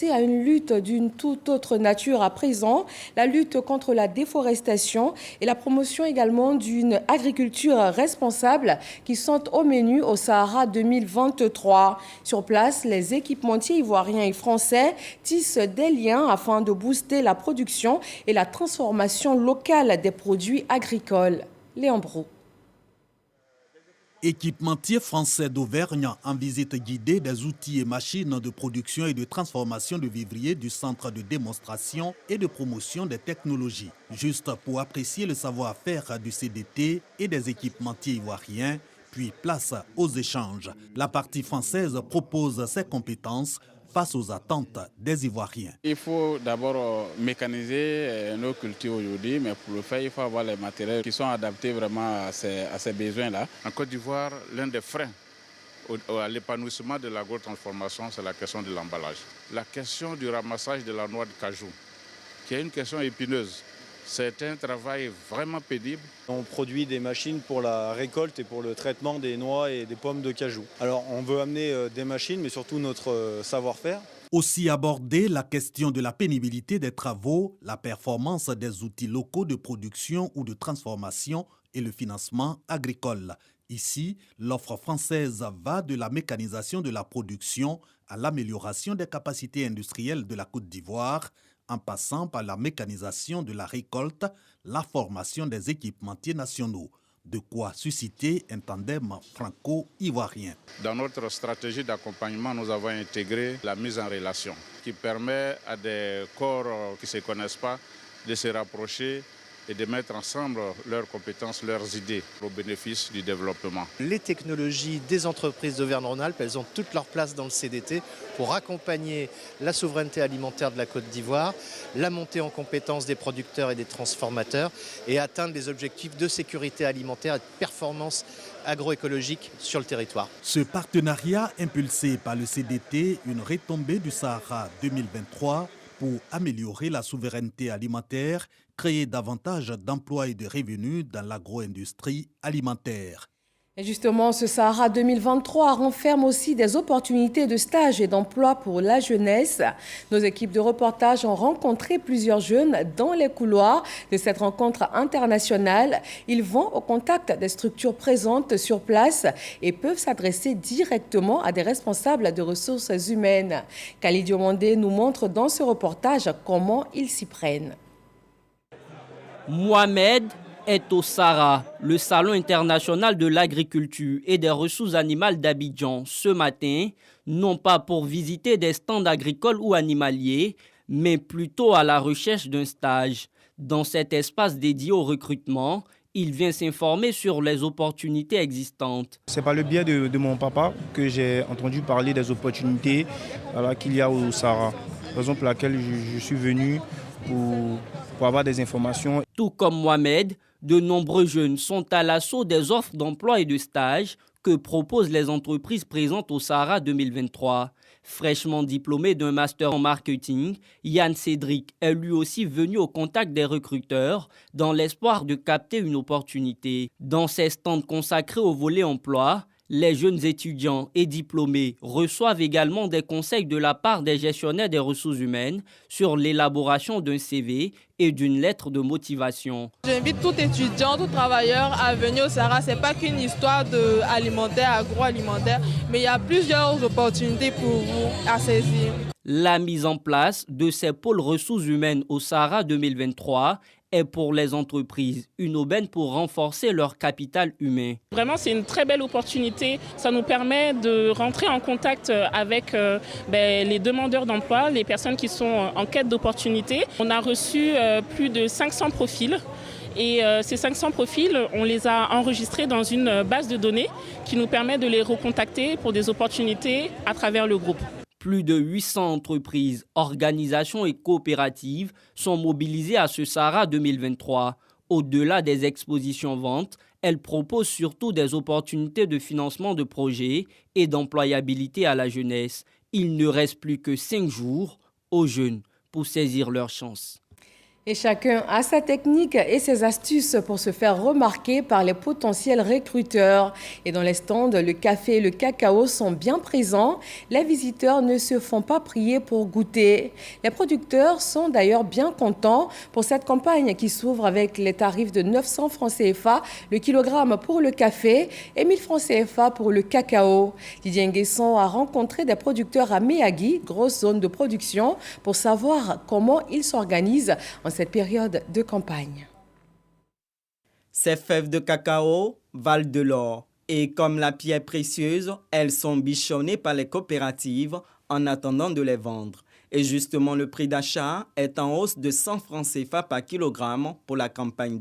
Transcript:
À une lutte d'une toute autre nature à présent, la lutte contre la déforestation et la promotion également d'une agriculture responsable qui sont au menu au Sahara 2023. Sur place, les équipementiers ivoiriens et français tissent des liens afin de booster la production et la transformation locale des produits agricoles. Léon Brou. Équipementiers français d'Auvergne en visite guidée des outils et machines de production et de transformation de vivriers du centre de démonstration et de promotion des technologies. Juste pour apprécier le savoir-faire du CDT et des équipementiers ivoiriens, puis place aux échanges. La partie française propose ses compétences face aux attentes des Ivoiriens. Il faut d'abord mécaniser nos cultures aujourd'hui, mais pour le faire, il faut avoir les matériels qui sont adaptés vraiment à ces besoins-là. En Côte d'Ivoire, l'un des freins à l'épanouissement de l'agrotransformation, c'est la question de l'emballage. La question du ramassage de la noix de cajou, qui est une question épineuse. C'est un travail vraiment pénible. On produit des machines pour la récolte et pour le traitement des noix et des pommes de cajou. Alors on veut amener des machines, mais surtout notre savoir-faire. Aussi aborder la question de la pénibilité des travaux, la performance des outils locaux de production ou de transformation et le financement agricole. Ici, l'offre française va de la mécanisation de la production à l'amélioration des capacités industrielles de la Côte d'Ivoire, en passant par la mécanisation de la récolte, la formation des équipementiers nationaux. De quoi susciter un tandem franco-ivoirien. Dans notre stratégie d'accompagnement, nous avons intégré la mise en relation qui permet à des corps qui ne se connaissent pas de se rapprocher et de mettre ensemble leurs compétences, leurs idées au bénéfice du développement. Les technologies des entreprises d'Auvergne-Rhône-Alpes, elles ont toute leur place dans le CDT pour accompagner la souveraineté alimentaire de la Côte d'Ivoire, la montée en compétences des producteurs et des transformateurs et atteindre les objectifs de sécurité alimentaire et de performance agroécologique sur le territoire. Ce partenariat impulsé par le CDT, une retombée du Sahara 2023 pour améliorer la souveraineté alimentaire, créer davantage d'emplois et de revenus dans l'agro-industrie alimentaire. Et justement, ce Sahara 2023 renferme aussi des opportunités de stage et d'emploi pour la jeunesse. Nos équipes de reportage ont rencontré plusieurs jeunes dans les couloirs de cette rencontre internationale. Ils vont au contact des structures présentes sur place et peuvent s'adresser directement à des responsables de ressources humaines. Khalid Diomandé nous montre dans ce reportage comment ils s'y prennent. Mohamed est au SARA, le Salon international de l'agriculture et des ressources animales d'Abidjan, ce matin, non pas pour visiter des stands agricoles ou animaliers, mais plutôt à la recherche d'un stage. Dans cet espace dédié au recrutement, il vient s'informer sur les opportunités existantes. C'est par le biais de mon papa que j'ai entendu parler des opportunités qu'il y a au SARA, raison pour laquelle je suis venu pour avoir des informations. Tout comme Mohamed, de nombreux jeunes sont à l'assaut des offres d'emploi et de stage que proposent les entreprises présentes au Sahara 2023. Fraîchement diplômé d'un master en marketing, Yann Cédric est lui aussi venu au contact des recruteurs dans l'espoir de capter une opportunité. Dans ces stands consacrés au volet emploi, les jeunes étudiants et diplômés reçoivent également des conseils de la part des gestionnaires des ressources humaines sur l'élaboration d'un CV et d'une lettre de motivation. J'invite tout étudiant, tout travailleur à venir au Sahara. Ce n'est pas qu'une histoire alimentaire, agroalimentaire, mais il y a plusieurs opportunités pour vous à saisir. La mise en place de ces pôles ressources humaines au Sahara 2023 est pour les entreprises une aubaine pour renforcer leur capital humain. Vraiment, c'est une très belle opportunité. Ça nous permet de rentrer en contact avec les demandeurs d'emploi, les personnes qui sont en quête d'opportunités. On a reçu plus de 500 profils. Et ces 500 profils, on les a enregistrés dans une base de données qui nous permet de les recontacter pour des opportunités à travers le groupe. Plus de 800 entreprises, organisations et coopératives sont mobilisées à ce Sahara 2023. Au-delà des expositions ventes, elles proposent surtout des opportunités de financement de projets et d'employabilité à la jeunesse. Il ne reste plus que 5 jours aux jeunes pour saisir leur chance. Et chacun a sa technique et ses astuces pour se faire remarquer par les potentiels recruteurs. Et dans les stands, le café et le cacao sont bien présents. Les visiteurs ne se font pas prier pour goûter. Les producteurs sont d'ailleurs bien contents pour cette campagne qui s'ouvre avec les tarifs de 900 francs CFA le kilogramme pour le café et 1000 francs CFA pour le cacao. Didier Nguesson a rencontré des producteurs à Méagui, grosse zone de production, pour savoir comment ils s'organisent en cette période de campagne. Ces fèves de cacao valent de l'or et comme la pierre précieuse, elles sont bichonnées par les coopératives en attendant de les vendre. Et justement, le prix d'achat est en hausse de 100 francs CFA par kilogramme pour la campagne